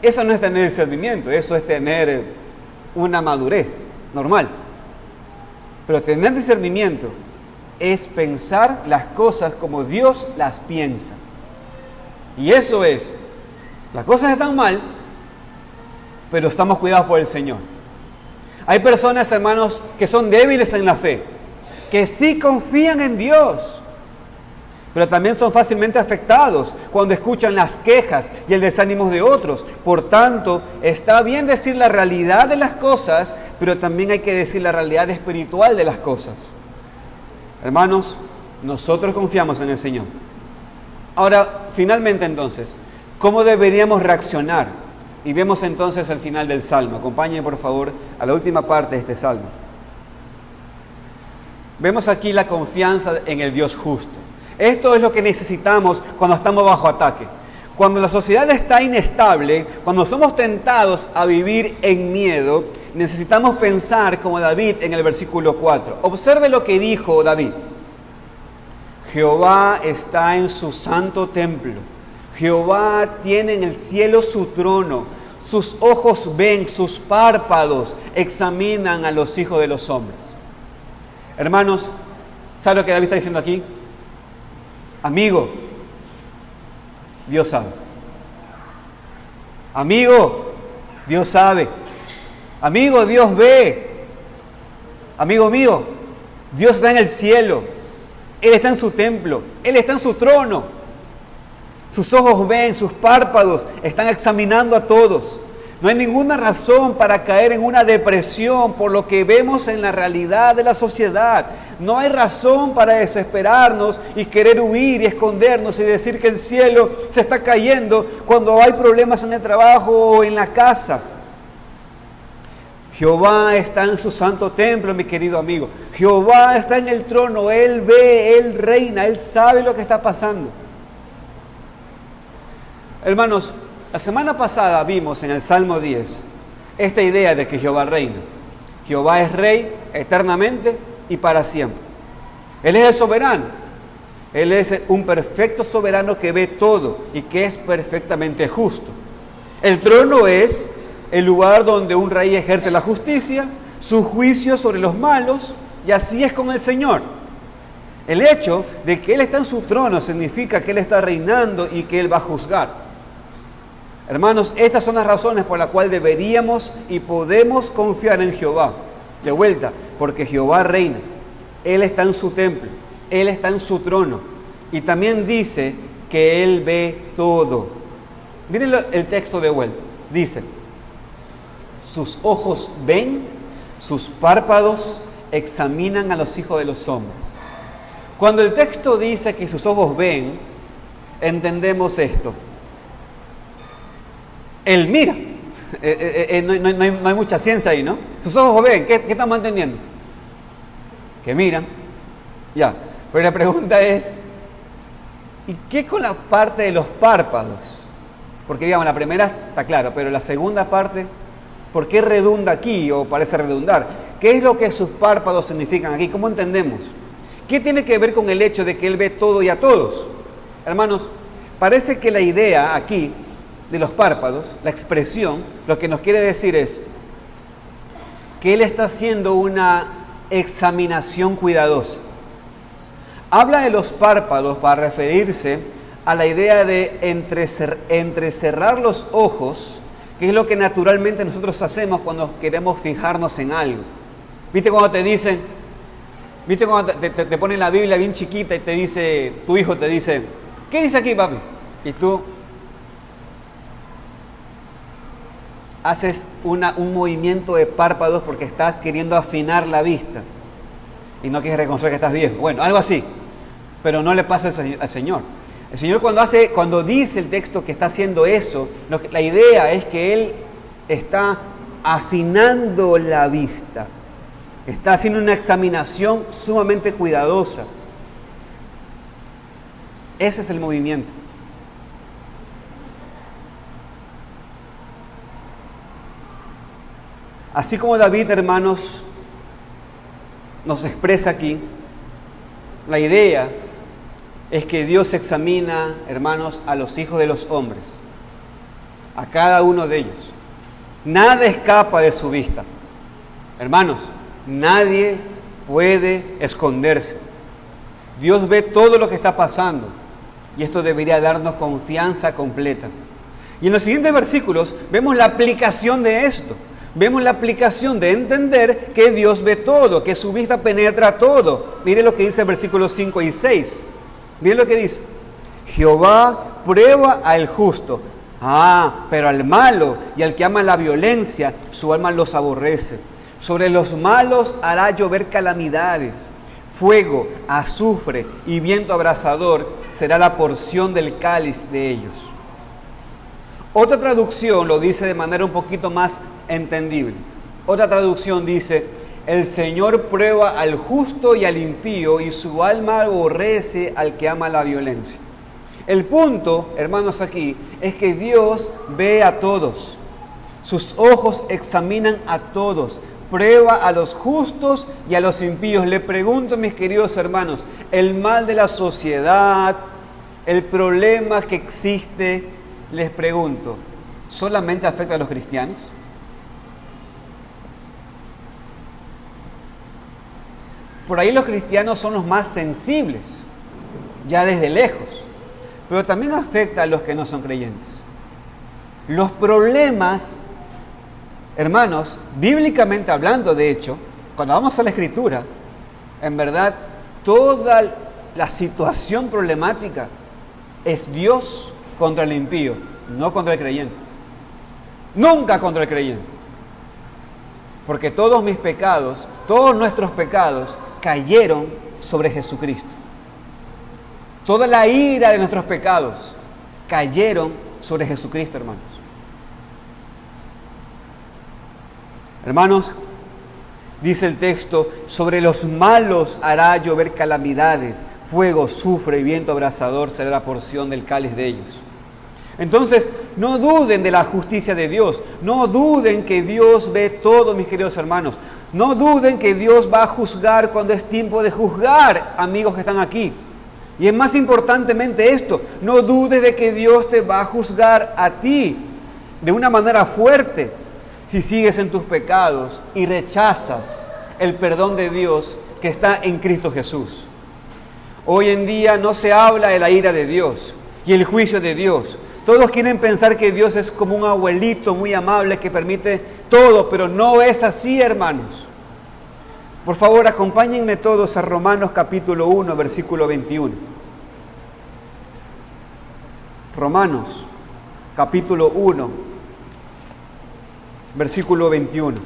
Eso no es tener discernimiento, eso es tener una madurez normal. Pero tener discernimiento es pensar las cosas como Dios las piensa. Y eso es, las cosas están mal, pero estamos cuidados por el Señor. Hay personas, hermanos, que son débiles en la fe, que sí confían en Dios, pero también son fácilmente afectados cuando escuchan las quejas y el desánimo de otros. Por tanto, está bien decir la realidad de las cosas, pero también hay que decir la realidad espiritual de las cosas. Hermanos, nosotros confiamos en el Señor. Ahora, finalmente entonces, ¿cómo deberíamos reaccionar? Y vemos entonces el final del Salmo. Acompáñenme, por favor, a la última parte de este Salmo. Vemos aquí la confianza en el Dios justo. Esto es lo que necesitamos cuando estamos bajo ataque. Cuando la sociedad está inestable, cuando somos tentados a vivir en miedo, necesitamos pensar como David en el versículo 4. Observe lo que dijo David. Jehová está en su santo templo. Jehová tiene en el cielo su trono. Sus ojos ven, sus párpados examinan a los hijos de los hombres. Hermanos, ¿sabe lo que David está diciendo aquí? Amigo, Dios sabe. Amigo, Dios sabe. Amigo, Dios ve. Amigo mío, Dios está en el cielo. Él está en su templo. Él está en su trono. Sus ojos ven, sus párpados están examinando a todos. No hay ninguna razón para caer en una depresión por lo que vemos en la realidad de la sociedad. No hay razón para desesperarnos y querer huir y escondernos y decir que el cielo se está cayendo cuando hay problemas en el trabajo o en la casa. Jehová está en su santo templo, mi querido amigo. Jehová está en el trono, Él ve, Él reina, Él sabe lo que está pasando. Hermanos, la semana pasada vimos en el Salmo 10 esta idea de que Jehová reina. Jehová es rey eternamente y para siempre. Él es el soberano. Él es un perfecto soberano que ve todo y que es perfectamente justo. El trono es el lugar donde un rey ejerce la justicia, su juicio sobre los malos, y así es con el Señor. El hecho de que Él está en su trono significa que Él está reinando y que Él va a juzgar. Hermanos, estas son las razones por las cuales deberíamos y podemos confiar en Jehová. De vuelta, porque Jehová reina. Él está en su templo, Él está en su trono. Y también dice que Él ve todo. Miren el texto de vuelta. Dice, sus ojos ven, sus párpados examinan a los hijos de los hombres. Cuando el texto dice que sus ojos ven, entendemos esto. Él mira. No hay mucha ciencia ahí, ¿no? Sus ojos ven. ¿Qué estamos entendiendo? Que miran. Ya. Pero la pregunta es, ¿y qué con la parte de los párpados? Porque digamos, la primera está claro, pero la segunda parte, ¿por qué redunda aquí o parece redundar? ¿Qué es lo que sus párpados significan aquí? ¿Cómo entendemos? ¿Qué tiene que ver con el hecho de que Él ve todo y a todos? Hermanos, parece que la idea aquí de los párpados, la expresión, lo que nos quiere decir es que Él está haciendo una examinación cuidadosa. Habla de los párpados para referirse a la idea de entrecerrar los ojos, que es lo que naturalmente nosotros hacemos cuando queremos fijarnos en algo. ¿Viste cuando te dicen, viste cuando te ponen la Biblia bien chiquita y te dice, tu hijo te dice, ¿qué dice aquí, papi? Y tú haces un movimiento de párpados porque estás queriendo afinar la vista y no quieres reconocer que estás viejo. Bueno, algo así, pero no le pasa al Señor. El Señor cuando dice el texto que está haciendo eso, la idea es que Él está afinando la vista, está haciendo una examinación sumamente cuidadosa. Ese es el movimiento. Así como David, hermanos, nos expresa aquí, la idea es que Dios examina, hermanos, a los hijos de los hombres, a cada uno de ellos. Nada escapa de su vista. Hermanos, nadie puede esconderse. Dios ve todo lo que está pasando y esto debería darnos confianza completa. Y en los siguientes versículos vemos la aplicación de esto. Vemos la aplicación de entender que Dios ve todo, que su vista penetra todo. Mire lo que dice el versículo 5 y 6. Mire lo que dice. Jehová prueba al justo. Pero al malo y al que ama la violencia, su alma los aborrece. Sobre los malos hará llover calamidades. Fuego, azufre y viento abrasador será la porción del cáliz de ellos. Otra traducción lo dice de manera un poquito más entendible. Otra traducción dice, el Señor prueba al justo y al impío y su alma aborrece al que ama la violencia. El punto, hermanos, aquí es que Dios ve a todos. Sus ojos examinan a todos. Prueba a los justos y a los impíos. Le pregunto, mis queridos hermanos, el mal de la sociedad, el problema que existe, les pregunto, ¿solamente afecta a los cristianos? Por ahí los cristianos son los más sensibles, ya desde lejos, pero también afecta a los que no son creyentes. Los problemas, hermanos, bíblicamente hablando, de hecho, cuando vamos a la Escritura, en verdad, toda la situación problemática es Dios contra el impío, no contra el creyente. Nunca contra el creyente. Porque todos mis pecados, todos nuestros pecados, cayeron sobre Jesucristo. Toda la ira de nuestros pecados cayeron sobre Jesucristo, hermanos. Hermanos, Dice el texto, sobre los malos hará llover calamidades, fuego, azufre y viento abrasador será la porción del cáliz de ellos. Entonces, no duden de la justicia de Dios, no duden que Dios ve todo, mis queridos hermanos. No duden que Dios va a juzgar cuando es tiempo de juzgar, amigos que están aquí. Y es más importantemente esto, no dudes de que Dios te va a juzgar a ti de una manera fuerte si sigues en tus pecados y rechazas el perdón de Dios que está en Cristo Jesús. Hoy en día no se habla de la ira de Dios y el juicio de Dios. Todos quieren pensar que Dios es como un abuelito muy amable que permite todo, pero no es así, hermanos. Por favor, acompáñenme todos a Romanos capítulo 1, versículo 21. Romanos capítulo 1, versículo 21.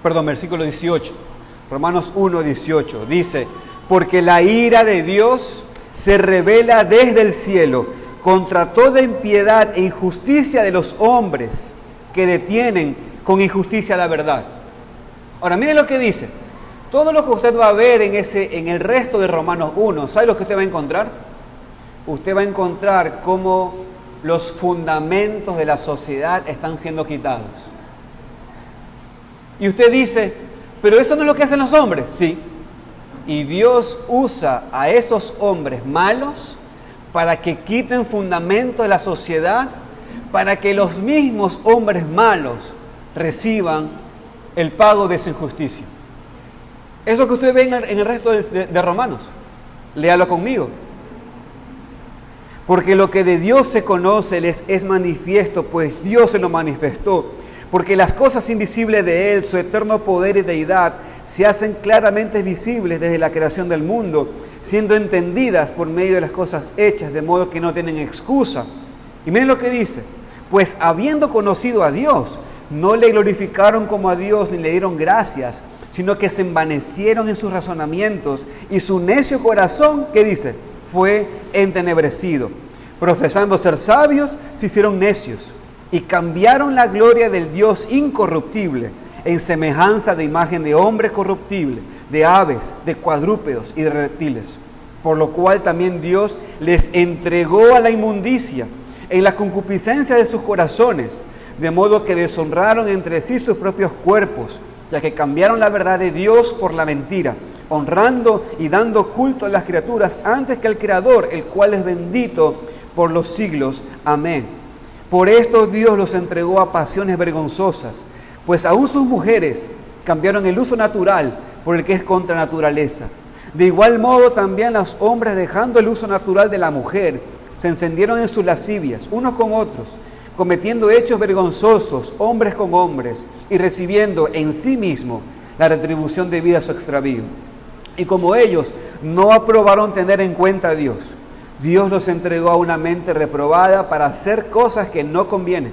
Versículo 18. Romanos 1, 18. Dice, porque la ira de Dios se revela desde el cielo contra toda impiedad e injusticia de los hombres que detienen con injusticia la verdad. Ahora, miren lo que dice. Todo lo que usted va a ver en el resto de Romanos 1, ¿sabe lo que usted va a encontrar? Usted va a encontrar cómo los fundamentos de la sociedad están siendo quitados. Y usted dice, pero eso no es lo que hacen los hombres. Sí. Y Dios usa a esos hombres malos para que quiten fundamentos de la sociedad, para que los mismos hombres malos reciban el pago de su injusticia. Eso que usted ve en el resto de Romanos. Léalo conmigo. Porque lo que de Dios se conoce les es manifiesto, pues Dios se lo manifestó. Porque las cosas invisibles de Él, su eterno poder y deidad, se hacen claramente visibles desde la creación del mundo, siendo entendidas por medio de las cosas hechas, de modo que no tienen excusa. Y miren lo que dice, pues habiendo conocido a Dios, no le glorificaron como a Dios ni le dieron gracias, sino que se envanecieron en sus razonamientos y su necio corazón, ¿qué dice? Fue entenebrecido. Profesando ser sabios, se hicieron necios y cambiaron la gloria del Dios incorruptible en semejanza de imagen de hombre corruptible, de aves, de cuadrúpedos y de reptiles. Por lo cual también Dios les entregó a la inmundicia en la concupiscencia de sus corazones, de modo que deshonraron entre sí sus propios cuerpos, ya que cambiaron la verdad de Dios por la mentira, honrando y dando culto a las criaturas antes que al Creador, el cual es bendito por los siglos. Amén. Por esto Dios los entregó a pasiones vergonzosas, pues aún sus mujeres cambiaron el uso natural por el que es contra naturaleza. De igual modo también los hombres, dejando el uso natural de la mujer, se encendieron en sus lascivias, unos con otros, cometiendo hechos vergonzosos, hombres con hombres, y recibiendo en sí mismo la retribución debida a su extravío. Y como ellos no aprobaron tener en cuenta a Dios, Dios los entregó a una mente reprobada para hacer cosas que no convienen,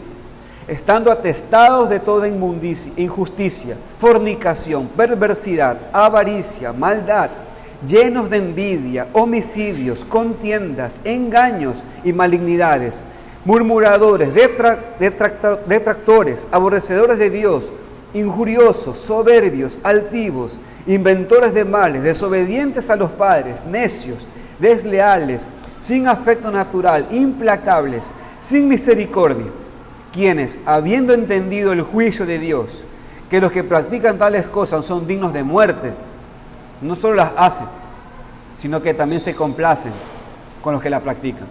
estando atestados de toda injusticia, fornicación, perversidad, avaricia, maldad, llenos de envidia, homicidios, contiendas, engaños y malignidades, murmuradores, detractores, aborrecedores de Dios, injuriosos, soberbios, altivos, inventores de males, desobedientes a los padres, necios, desleales, sin afecto natural, implacables, sin misericordia, quienes, habiendo entendido el juicio de Dios, que los que practican tales cosas son dignos de muerte, no solo las hacen, sino que también se complacen con los que la practican.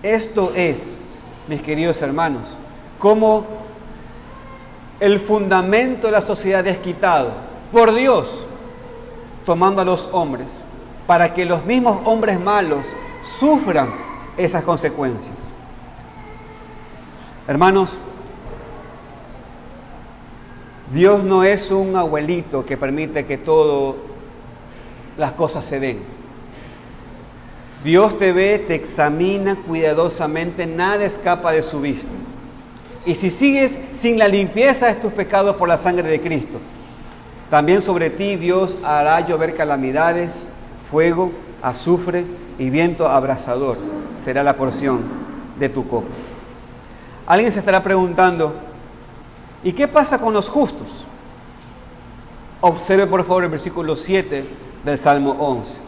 Esto es, mis queridos hermanos, como el fundamento de la sociedad es quitado por Dios, tomando a los hombres, para que los mismos hombres malos sufran esas consecuencias. Hermanos, Dios no es un abuelito que permite que todas las cosas se den. Dios te ve, te examina cuidadosamente, nada escapa de su vista. Y si sigues sin la limpieza de tus pecados por la sangre de Cristo, también sobre ti Dios hará llover calamidades, fuego, azufre y viento abrasador será la porción de tu copa. Alguien se estará preguntando, ¿y qué pasa con los justos? Observe por favor el versículo 7 del Salmo 11.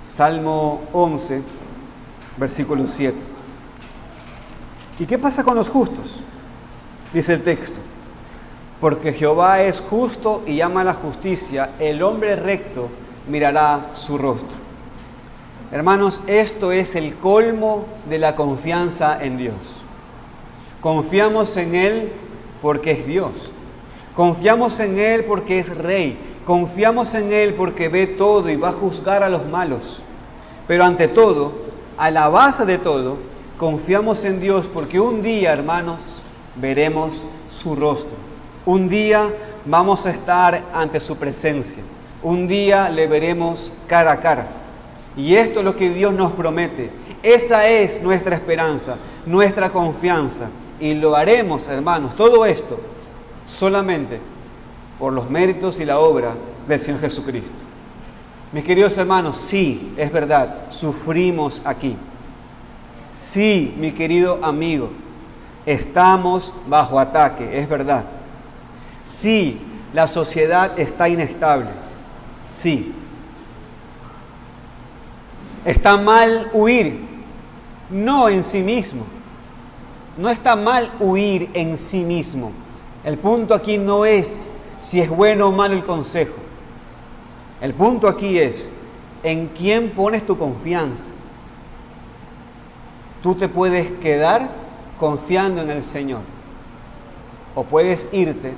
Salmo 11, versículo 7. ¿Y qué pasa con los justos? Dice el texto, porque Jehová es justo y ama la justicia, el hombre recto mirará su rostro. Hermanos, esto es el colmo de la confianza en Dios. Confiamos en Él porque es Dios. Confiamos en Él porque es Rey. Confiamos en Él porque ve todo y va a juzgar a los malos. Pero ante todo, a la base de todo, confiamos en Dios porque un día, hermanos, veremos su rostro. Un día vamos a estar ante su presencia. Un día le veremos cara a cara. Y esto es lo que Dios nos promete. Esa es nuestra esperanza, nuestra confianza. Y lo haremos, hermanos, todo esto solamente por los méritos y la obra del Señor Jesucristo. Mis queridos hermanos, sí, es verdad, sufrimos aquí. Sí, mi querido amigo, estamos bajo ataque, es verdad. Sí, la sociedad está inestable. Sí. Está mal huir, no en sí mismo. No está mal huir en sí mismo. El punto aquí no es si es bueno o malo el consejo. El punto aquí es en quién pones tu confianza. Tú te puedes quedar confiando en el Señor o puedes irte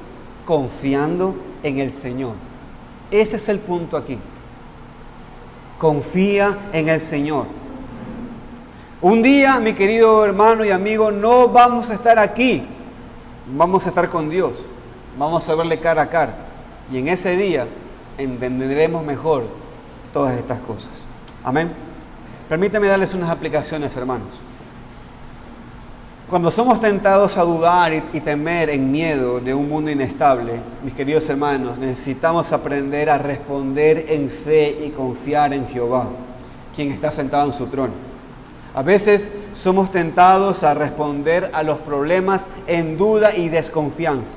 confiando en el Señor. Ese es el punto aquí. Confía en el Señor. Un día, mi querido hermano y amigo, no vamos a estar aquí. Vamos a estar con Dios. Vamos a verle cara a cara. Y en ese día entenderemos mejor todas estas cosas. Amén. Permítame darles unas aplicaciones, hermanos. Cuando somos tentados a dudar y temer en miedo de un mundo inestable, mis queridos hermanos, necesitamos aprender a responder en fe y confiar en Jehová, quien está sentado en su trono. A veces somos tentados a responder a los problemas en duda y desconfianza.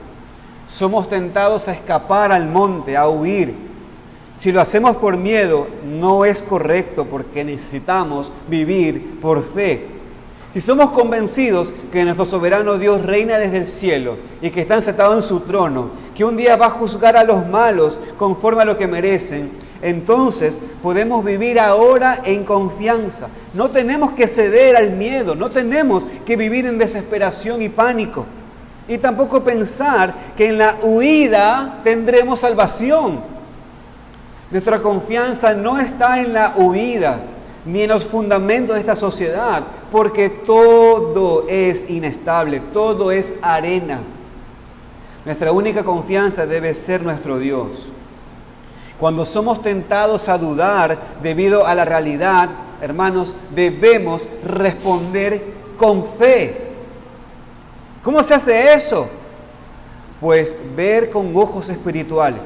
Somos tentados a escapar al monte, a huir. Si lo hacemos por miedo, no es correcto porque necesitamos vivir por fe. Si somos convencidos que nuestro soberano Dios reina desde el cielo y que está sentado en su trono, que un día va a juzgar a los malos conforme a lo que merecen, entonces podemos vivir ahora en confianza. No tenemos que ceder al miedo, no tenemos que vivir en desesperación y pánico. Y tampoco pensar que en la huida tendremos salvación. Nuestra confianza no está en la huida, ni en los fundamentos de esta sociedad, porque todo es inestable, todo es arena. Nuestra única confianza debe ser nuestro Dios. Cuando somos tentados a dudar debido a la realidad, hermanos, debemos responder con fe. ¿Cómo se hace eso? Pues ver con ojos espirituales.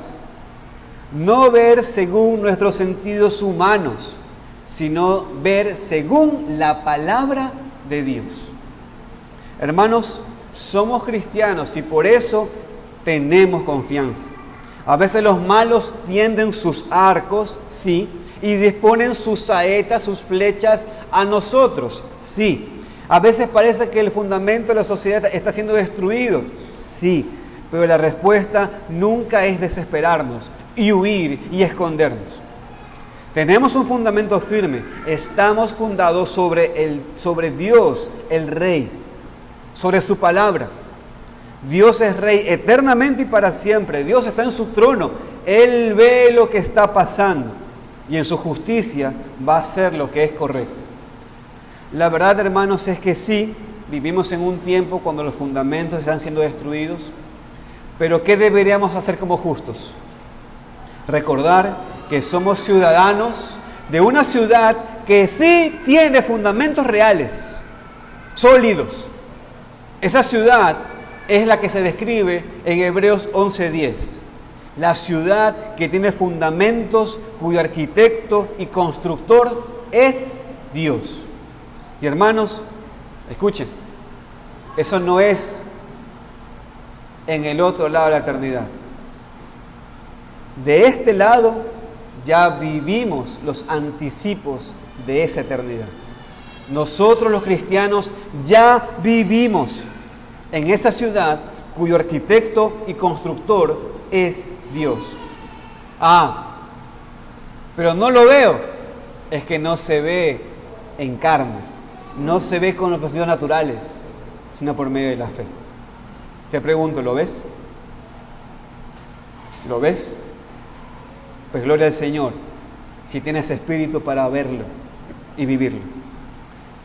No ver según nuestros sentidos humanos, sino ver según la palabra de Dios. Hermanos, somos cristianos y por eso tenemos confianza. A veces los malos tienden sus arcos, sí, y disponen sus saetas, sus flechas a nosotros, sí. A veces parece que el fundamento de la sociedad está siendo destruido, sí, pero la respuesta nunca es desesperarnos y huir y escondernos. Tenemos un fundamento firme, estamos fundados sobre Dios, el Rey, sobre su palabra. Dios es Rey eternamente y para siempre. Dios está en su trono, Él ve lo que está pasando y en su justicia va a hacer lo que es correcto. La verdad, hermanos, es que sí, vivimos en un tiempo cuando los fundamentos están siendo destruidos, pero ¿qué deberíamos hacer como justos? Recordar que somos ciudadanos de una ciudad que sí tiene fundamentos reales, sólidos. Esa ciudad es la que se describe en Hebreos 11:10. La ciudad que tiene fundamentos, cuyo arquitecto y constructor es Dios. Y hermanos, escuchen, eso no es en el otro lado de la eternidad. De este lado ya vivimos los anticipos de esa eternidad. Nosotros los cristianos ya vivimos en esa ciudad cuyo arquitecto y constructor es Dios. Pero no lo veo. Es que no se ve en carne, no se ve con los sentidos naturales, sino por medio de la fe. Te pregunto, ¿lo ves? ¿Lo ves? Pues gloria al Señor, si tienes espíritu para verlo y vivirlo.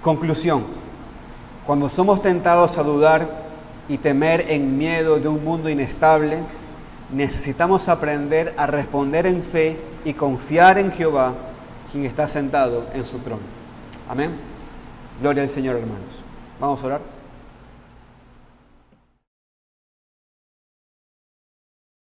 Conclusión: cuando somos tentados a dudar y temer en miedo de un mundo inestable, necesitamos aprender a responder en fe y confiar en Jehová, quien está sentado en su trono. Amén. Gloria al Señor, hermanos. Vamos a orar.